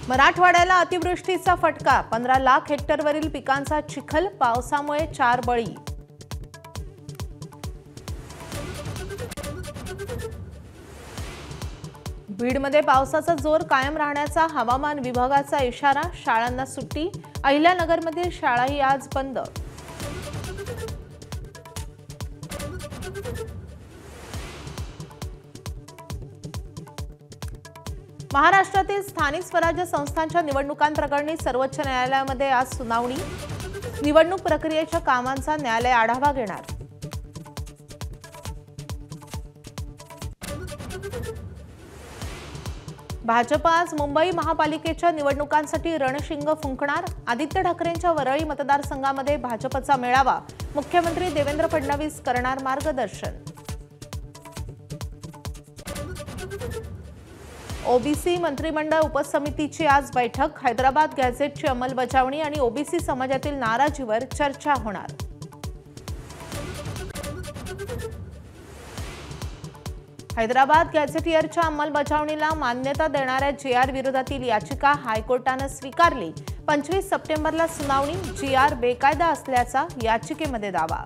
मराठवाड्याला अतिवृष्टीचा फटका, 15 लाख हेक्टरवरील पिकांचा चिखल, पावसामुळे 4 बळी. बीडमध्ये पावसाचा जोर कायम राहण्याचा हवामान विभागाचा इशारा, शाळांना सुट्टी. अहिल्यानगरमधील शाळाही आज बंद. महाराष्ट्रातील स्थानिक स्वराज्य संस्थांच्या निवडणुकांप्रकरणी सर्वोच्च न्यायालयामध्ये आज सुनावणी. निवडणूक प्रक्रियेच्या कामांचा न्यायालय आढावा घेणार. भाजप आज मुंबई महापालिकेच्या निवडणुकांसाठी रणशिंग फुंकणार. आदित्य ठाकरेंच्या वरळी मतदारसंघामध्ये भाजपचा मेळावा. मुख्यमंत्री देवेंद्र फडणवीस करणार मार्गदर्शन. ओबीसी मंत्रिमंडळ उपसमितीची आज बैठक. हैदराबाद गॅझेटची अंमलबजावणी आणि ओबीसी समाजातील नाराजीवर चर्चा होणार. हैदराबाद गॅझेटियरच्या अंमलबजावणीला मान्यता देणाऱ्या जीआर विरोधातील याचिका हायकोर्टाने स्वीकारली. 25 सप्टेंबरला सुनावणी. जीआर बेकायदा असल्याचा याचिकेमध्ये दावा.